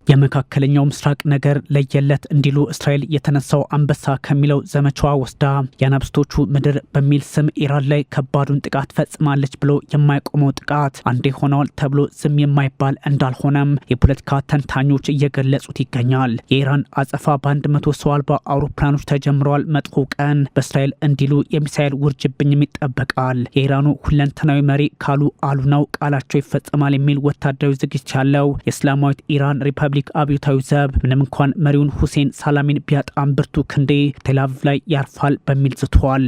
የመካከለኛው ምስራቅ ነገር ለየለት እንዲሉ እስራኤል የተነሳው አንበሳ ከሚለው ዘመቻዋ ወስዳ የአናብስቶቹ ምድር በሚል ስም ኢራን ላይ ከባዱን ጥቃት ፈጽማለች ብሎ የማይቆመው ጥቃት አንዴ ሆነዋል ተብሎ ዝም የማይባል እንዳልሆነም የፖለቲካ ተንታኞች እየገለጹት ይገኛል። የኢራን አጸፋ በ100 ሰው አልባ አውሮፕላኖች ተጀምረዋል። መጥፎ ቀን በእስራኤል እንዲሉ የሚሳኤል ውርጅብኝም ይጠበቃል። የኢራኑ ሁለንተናዊ መሪ ካሉ አሉ ነው፣ ቃላቸው ይፈጸማል የሚል ወታደራዊ ዝግጅት ያለው የእስላማዊት ኢራን ሪፐብሊክ አብዮታዊ ዘብ ምንም እንኳን መሪውን ሁሴን ሳላሚን ቢያጣም ብርቱ ክንዴ ቴልአቪቭ ላይ ያርፋል በሚል ዝቷል።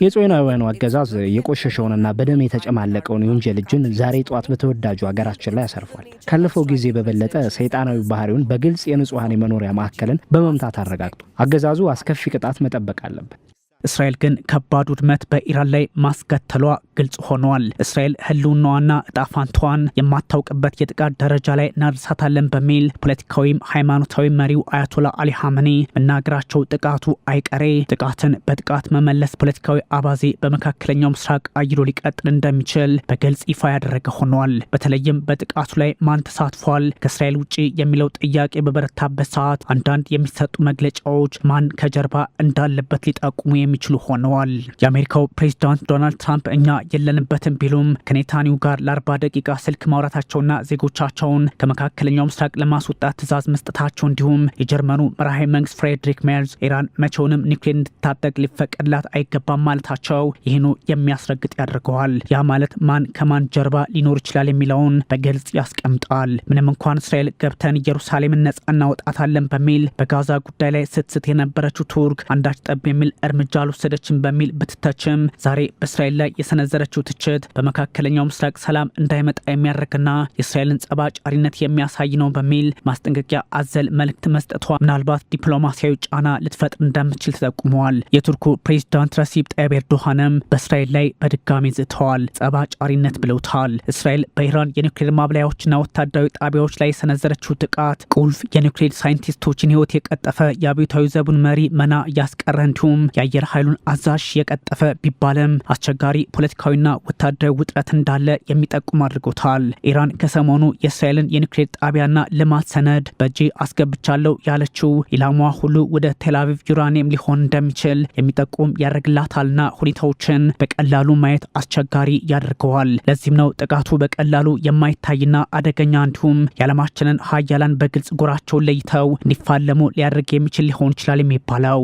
የጽዮናውያኑ አገዛዝ የቆሸሸውንና በደም የተጨማለቀውን የወንጀል እጁን ዛሬ ጠዋት በተወዳጁ ሀገራችን ላይ ያሰርፏል። ካለፈው ጊዜ በበለጠ ሰይጣናዊ ባህሪውን በግልጽ የንጹሐን የመኖሪያ ማዕከልን በመምታት አረጋግጡ። አገዛዙ አስከፊ ቅጣት መጠበቅ አለበት። እስራኤል ግን ከባድ ውድመት በኢራን ላይ ማስከተሏ ግልጽ ሆኗል። እስራኤል ህልውናዋና እጣፋንቷን የማታውቅበት የጥቃት ደረጃ ላይ እናደርሳታለን በሚል ፖለቲካዊም ሃይማኖታዊ መሪው አያቶላ አሊ ሐመኒ መናገራቸው ጥቃቱ አይቀሬ ጥቃትን በጥቃት መመለስ ፖለቲካዊ አባዜ በመካከለኛው ምስራቅ አይሎ ሊቀጥል እንደሚችል በግልጽ ይፋ ያደረገ ሆኗል። በተለይም በጥቃቱ ላይ ማን ተሳትፏል ከእስራኤል ውጪ የሚለው ጥያቄ በበረታበት ሰዓት አንዳንድ የሚሰጡ መግለጫዎች ማን ከጀርባ እንዳለበት ሊጠቁሙ የሚችሉ ሆነዋል። የአሜሪካው ፕሬዝዳንት ዶናልድ ትራምፕ እኛ የለንበትም ቢሉም ከኔታንያሁ ጋር ለ40 ደቂቃ ስልክ ማውራታቸውና ዜጎቻቸውን ከመካከለኛው ምስራቅ ለማስወጣት ትዕዛዝ መስጠታቸው እንዲሁም የጀርመኑ መራሄ መንግስት ፍሬድሪክ ሜርዝ ኢራን መቼውንም ኒውክሌር እንድታጠቅ ሊፈቀድላት አይገባም ማለታቸው ይህኑ የሚያስረግጥ ያደርገዋል። ያ ማለት ማን ከማን ጀርባ ሊኖር ይችላል የሚለውን በግልጽ ያስቀምጣል። ምንም እንኳን እስራኤል ገብተን ኢየሩሳሌምን ነጻ እናወጣታለን በሚል በጋዛ ጉዳይ ላይ ስትስት የነበረችው ቱርክ አንዳች ጠብ የሚል እርምጃ አልወሰደችም በሚል ብትተችም ዛሬ በእስራኤል ላይ የሰነዘረችው ትችት በመካከለኛው ምስራቅ ሰላም እንዳይመጣ የሚያደርግና የእስራኤልን ጸባጫሪነት የሚያሳይ ነው በሚል ማስጠንቀቂያ አዘል መልእክት መስጠቷ ምናልባት ዲፕሎማሲያዊ ጫና ልትፈጥር እንደምትችል ተጠቁመዋል። የቱርኩ ፕሬዝዳንት ረሲብ ጣይብ ኤርዶሃንም በእስራኤል ላይ በድጋሚ ዝተዋል። ጸባጫሪነት ብለውታል። እስራኤል በኢራን የኒውክሌር ማብላያዎችና ወታደራዊ ጣቢያዎች ላይ የሰነዘረችው ጥቃት ቁልፍ የኒውክሌር ሳይንቲስቶችን ህይወት የቀጠፈ የአብዮታዊ ዘቡን መሪ መና እያስቀረ እንዲሁም የአየር ኃይሉን አዛዥ የቀጠፈ ቢባልም አስቸጋሪ ፖለቲካዊና ወታደራዊ ውጥረት እንዳለ የሚጠቁም አድርጎታል። ኢራን ከሰሞኑ የእስራኤልን የኒውክሌር ጣቢያና ልማት ሰነድ በእጄ አስገብቻለሁ ያለችው ኢላማዋ ሁሉ ወደ ቴልአቪቭ ዩራኒየም ሊሆን እንደሚችል የሚጠቁም ያደርግላታልና ሁኔታዎችን በቀላሉ ማየት አስቸጋሪ ያደርገዋል። ለዚህም ነው ጥቃቱ በቀላሉ የማይታይና አደገኛ እንዲሁም የዓለማችንን ሀያላን በግልጽ ጎራቸውን ለይተው እንዲፋለሙ ሊያደርግ የሚችል ሊሆን ይችላል የሚባለው።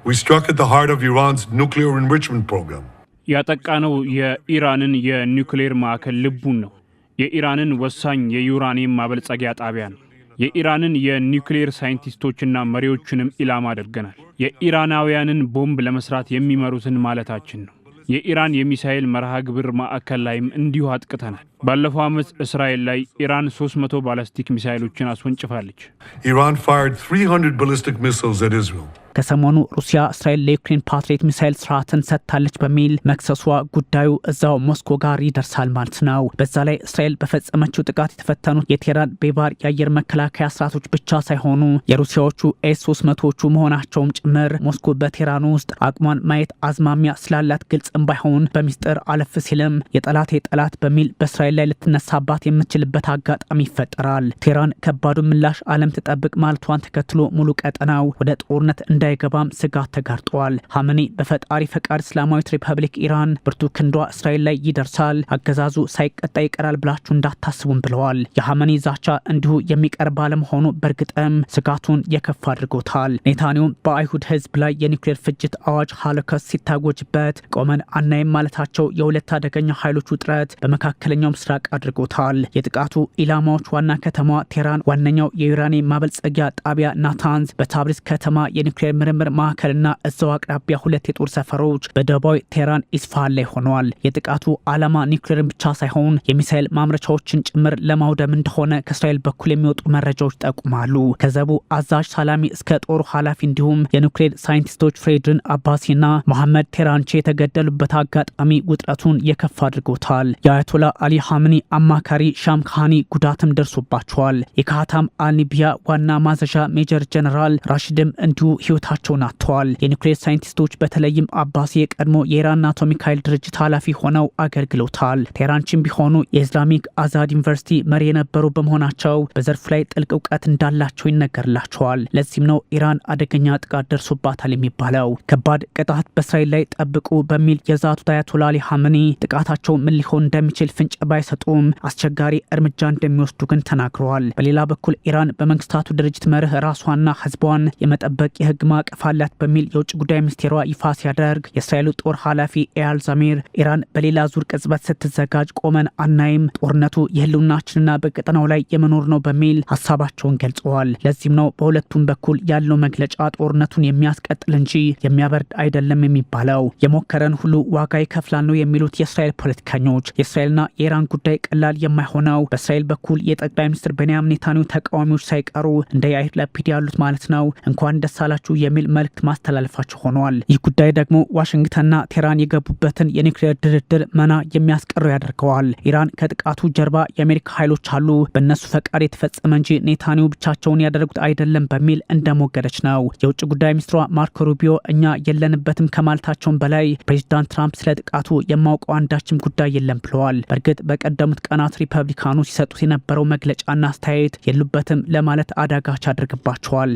We struck at the heart of Iran's nuclear enrichment program. ያጠቃነው የኢራንን የኒውክሌር ማዕከል ልቡን ነው። የኢራንን ወሳኝ የዩራኒየም ማበልጸጊያ ጣቢያ ነው። የኢራንን የኒውክሌር ሳይንቲስቶችና መሪዎችንም ኢላማ አድርገናል። የኢራናውያንን ቦምብ ለመስራት የሚመሩትን ማለታችን ነው። የኢራን የሚሳኤል መርሃ ግብር ማዕከል ላይም እንዲሁ አጥቅተናል። ባለፈው ዓመት እስራኤል ላይ ኢራን 300 ባላስቲክ ሚሳኤሎችን አስወንጭፋለች። Iran fired 300 ballistic missiles at Israel. ከሰሞኑ ሩሲያ እስራኤል ለዩክሬን ፓትሪዮት ሚሳኤል ስርዓትን ሰጥታለች በሚል መክሰሷ ጉዳዩ እዛው ሞስኮ ጋር ይደርሳል ማለት ነው። በዛ ላይ እስራኤል በፈጸመችው ጥቃት የተፈተኑት የቴህራን ቤባር የአየር መከላከያ ስርዓቶች ብቻ ሳይሆኑ የሩሲያዎቹ ኤስ-300ዎቹ መሆናቸውም ጭምር ሞስኮ በቴህራን ውስጥ አቅሟን ማየት አዝማሚያ ስላላት ግልጽም ባይሆን በሚስጥር አለፍ ሲልም የጠላት ጠላት በሚል በእስራኤል ላይ ልትነሳባት የምትችልበት አጋጣሚ ይፈጠራል። ቴህራን ከባዱ ምላሽ ዓለም ትጠብቅ ማለቷን ተከትሎ ሙሉ ቀጠናው ወደ ጦርነት እንዳይገባም ስጋት ተጋርጧል። ሐመኒ በፈጣሪ ፈቃድ እስላማዊት ሪፐብሊክ ኢራን ብርቱ ክንዷ እስራኤል ላይ ይደርሳል፣ አገዛዙ ሳይቀጣ ይቀራል ብላችሁ እንዳታስቡም ብለዋል። የሐመኒ ዛቻ እንዲሁ የሚቀርብ ባለመሆኑ በእርግጥም ስጋቱን የከፍ አድርጎታል። ኔታንያሁም በአይሁድ ህዝብ ላይ የኒውክሌር ፍጅት አዋጅ ሆሎኮስት ሲታወጅበት ቆመን አናይም ማለታቸው የሁለት አደገኛ ኃይሎች ውጥረት በመካከለኛው ምስራቅ አድርጎታል። የጥቃቱ ኢላማዎች ዋና ከተማ ቴህራን፣ ዋነኛው የዩራኒየም ማበልጸጊያ ጣቢያ ናታንዝ፣ በታብሪዝ ከተማ የኒውክሌር ምርምር ማዕከልና እዛው አቅራቢያ ሁለት የጦር ሰፈሮች በደቡባዊ ቴህራን ኢስፋሃን ላይ ሆነዋል። የጥቃቱ ዓላማ ኒውክሌርን ብቻ ሳይሆን የሚሳኤል ማምረቻዎችን ጭምር ለማውደም እንደሆነ ከእስራኤል በኩል የሚወጡ መረጃዎች ጠቁማሉ። ከዘቡ አዛዥ ሳላሚ እስከ ጦሩ ኃላፊ እንዲሁም የኒውክሌር ሳይንቲስቶች ፍሬድሪን አባሲና መሐመድ ቴህራንቺ የተገደሉበት አጋጣሚ ውጥረቱን የከፍ አድርጎታል። የአያቶላ አሊ ሐምኒ አማካሪ ሻምካኒ ጉዳትም ደርሶባቸዋል። የካታም አልኒቢያ ዋና ማዘዣ ሜጀር ጀነራል ራሽድም እንዲሁ ህይወታቸውን አጥተዋል። የኒውክሌር ሳይንቲስቶች በተለይም አባሲ የቀድሞ የኢራን አቶሚክ ኃይል ድርጅት ኃላፊ ሆነው አገልግለውታል። ቴህራንችን ቢሆኑ የኢስላሚክ አዛድ ዩኒቨርሲቲ መሪ የነበሩ በመሆናቸው በዘርፉ ላይ ጥልቅ እውቀት እንዳላቸው ይነገርላቸዋል። ለዚህም ነው ኢራን አደገኛ ጥቃት ደርሶባታል የሚባለው። ከባድ ቅጣት በእስራኤል ላይ ጠብቁ በሚል የዛቱት አያቶላ አሊ ሐምኒ ጥቃታቸው ምን ሊሆን እንደሚችል ፍንጭ ባይሰጡም አስቸጋሪ እርምጃ እንደሚወስዱ ግን ተናግረዋል። በሌላ በኩል ኢራን በመንግስታቱ ድርጅት መርህ ራሷና ህዝቧን የመጠበቅ የህግ ማዕቀፍ አላት በሚል የውጭ ጉዳይ ሚኒስቴሯ ይፋ ሲያደርግ የእስራኤሉ ጦር ኃላፊ ኤያል ዛሚር ኢራን በሌላ ዙር ቅጽበት ስትዘጋጅ ቆመን አናይም፣ ጦርነቱ የህልውናችንና በቀጠናው ላይ የመኖር ነው በሚል ሀሳባቸውን ገልጸዋል። ለዚህም ነው በሁለቱም በኩል ያለው መግለጫ ጦርነቱን የሚያስቀጥል እንጂ የሚያበርድ አይደለም የሚባለው። የሞከረን ሁሉ ዋጋ ይከፍላል ነው የሚሉት የእስራኤል ፖለቲከኞች። የእስራኤልና የኢራን ጉዳይ ቀላል የማይሆነው በእስራኤል በኩል የጠቅላይ ሚኒስትር ቤንያሚን ኔታንያሁ ተቃዋሚዎች ሳይቀሩ እንደ ያይር ላፒድ ያሉት ማለት ነው እንኳን ደስ አላችሁ የሚል መልእክት ማስተላለፋቸው ሆኗል። ይህ ጉዳይ ደግሞ ዋሽንግተንና ቴህራን የገቡበትን የኒውክሌር ድርድር መና የሚያስቀረው ያደርገዋል። ኢራን ከጥቃቱ ጀርባ የአሜሪካ ኃይሎች አሉ፣ በእነሱ ፈቃድ የተፈጸመ እንጂ ኔታንያሁ ብቻቸውን ያደረጉት አይደለም በሚል እንደሞገደች ነው። የውጭ ጉዳይ ሚኒስትሯ ማርኮ ሩቢዮ እኛ የለንበትም ከማለታቸውን በላይ ፕሬዚዳንት ትራምፕ ስለ ጥቃቱ የማውቀው አንዳችም ጉዳይ የለም ብለዋል። በእርግጥ በቀደሙት ቀናት ሪፐብሊካኑ ሲሰጡት የነበረው መግለጫና አስተያየት የሉበትም ለማለት አዳጋች አድርግባቸዋል።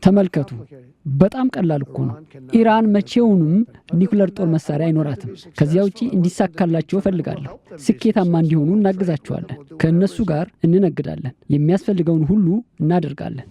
ተመልከቱ፣ በጣም ቀላል እኮ ነው። ኢራን መቼውንም ኒውክሌር ጦር መሳሪያ አይኖራትም። ከዚያ ውጪ እንዲሳካላቸው እፈልጋለሁ። ስኬታማ እንዲሆኑ እናግዛቸዋለን። ከእነሱ ጋር እንነግዳለን። የሚያስፈልገውን ሁሉ እናደርጋለን።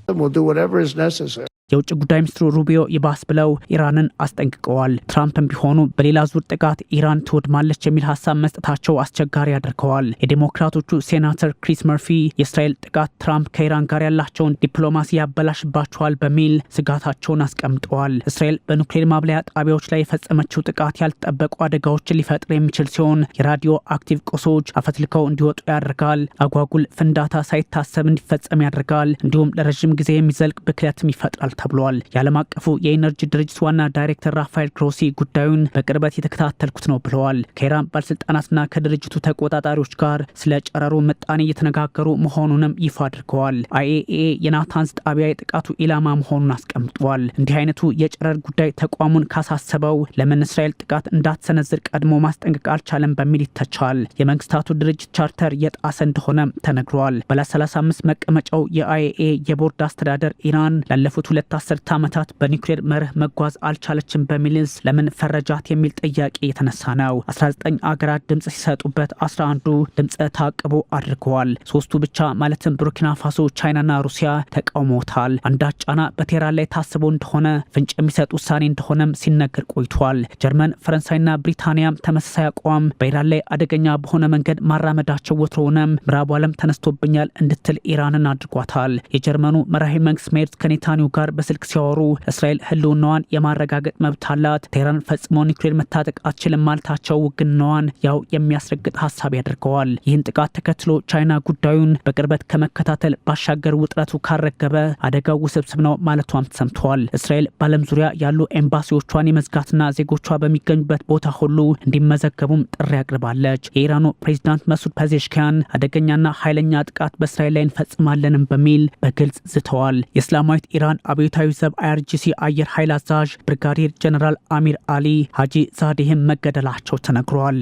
የውጭ ጉዳይ ሚኒስትሩ ሩቢዮ ይባስ ብለው ኢራንን አስጠንቅቀዋል። ትራምፕም ቢሆኑ በሌላ ዙር ጥቃት ኢራን ትወድማለች የሚል ሀሳብ መስጠታቸው አስቸጋሪ አድርገዋል። የዴሞክራቶቹ ሴናተር ክሪስ መርፊ የእስራኤል ጥቃት ትራምፕ ከኢራን ጋር ያላቸውን ዲፕሎማሲ ያበላሽባቸዋል በሚል ስጋታቸውን አስቀምጠዋል። እስራኤል በኑክሌር ማብለያ ጣቢያዎች ላይ የፈጸመችው ጥቃት ያልተጠበቁ አደጋዎችን ሊፈጥር የሚችል ሲሆን የራዲዮ አክቲቭ ቁሶች አፈትልከው እንዲወጡ ያደርጋል። አጓጉል ፍንዳታ ሳይታሰብ እንዲፈጸም ያደርጋል። እንዲሁም ለረዥም ጊዜ የሚዘልቅ ብክለትም ይፈጥራል ተብሏል። የዓለም አቀፉ የኢነርጂ ድርጅት ዋና ዳይሬክተር ራፋኤል ግሮሲ ጉዳዩን በቅርበት የተከታተልኩት ነው ብለዋል። ከኢራን ባለስልጣናትና ከድርጅቱ ተቆጣጣሪዎች ጋር ስለ ጨረሩ ምጣኔ እየተነጋገሩ መሆኑንም ይፋ አድርገዋል። አይኤኢኤ የናታንዝ ጣቢያ የጥቃቱ ኢላማ መሆኑን አስቀምጧል። እንዲህ አይነቱ የጨረር ጉዳይ ተቋሙን ካሳሰበው ለምን እስራኤል ጥቃት እንዳትሰነዝር ቀድሞ ማስጠንቀቅ አልቻለም በሚል ይተቻል። የመንግስታቱ ድርጅት ቻርተር የጣሰ እንደሆነም ተነግሯል። ባለ 35 መቀመጫው የአይኤኢኤ የቦርድ አስተዳደር ኢራን ላለፉት 2 አስርተ ዓመታት በኒውክሌር መርህ መጓዝ አልቻለችም በሚልስ ለምን ፈረጃት የሚል ጥያቄ የተነሳ ነው። 19 አገራት ድምጽ ሲሰጡበት 11ዱ ድምጽ ታቅቦ አድርገዋል። 3ቱ ብቻ ማለትም ቡርኪና ፋሶ፣ ቻይናና ሩሲያ ተቃውሞታል። አንዳች ጫና በቴህራን ላይ ታስቦ እንደሆነ ፍንጭ የሚሰጥ ውሳኔ እንደሆነም ሲነገር ቆይቷል። ጀርመን፣ ፈረንሳይና ብሪታንያም ተመሳሳይ አቋም በኢራን ላይ አደገኛ በሆነ መንገድ ማራመዳቸው ወትሮውንም ምዕራቡ ዓለም ተነስቶብኛል እንድትል ኢራንን አድርጓታል። የጀርመኑ መራሄ መንግስት ሜርዝ ከኔታንያሁ ጋር በስልክ ሲያወሩ እስራኤል ህልውናዋን የማረጋገጥ መብት አላት፣ ቴህራን ፈጽሞ ኒውክሌር መታጠቅ አትችልም ማለታቸው ውግናዋን ያው የሚያስረግጥ ሀሳብ ያደርገዋል። ይህን ጥቃት ተከትሎ ቻይና ጉዳዩን በቅርበት ከመከታተል ባሻገር ውጥረቱ ካረገበ አደጋው ውስብስብ ነው ማለቷም ተሰምተዋል። እስራኤል በዓለም ዙሪያ ያሉ ኤምባሲዎቿን የመዝጋትና ዜጎቿ በሚገኙበት ቦታ ሁሉ እንዲመዘገቡም ጥሪ አቅርባለች። የኢራኑ ፕሬዚዳንት መሱድ ፔዜሽኪያን አደገኛና ኃይለኛ ጥቃት በእስራኤል ላይ እንፈጽማለንም በሚል በግልጽ ዝተዋል። የእስላማዊት ኢራን አብዮታዊ ዘብ አይአርጂሲ አየር ኃይል አዛዥ ብርጋዴር ጀነራል አሚር አሊ ሀጂ ዛዴህም መገደላቸው ተነግሯል።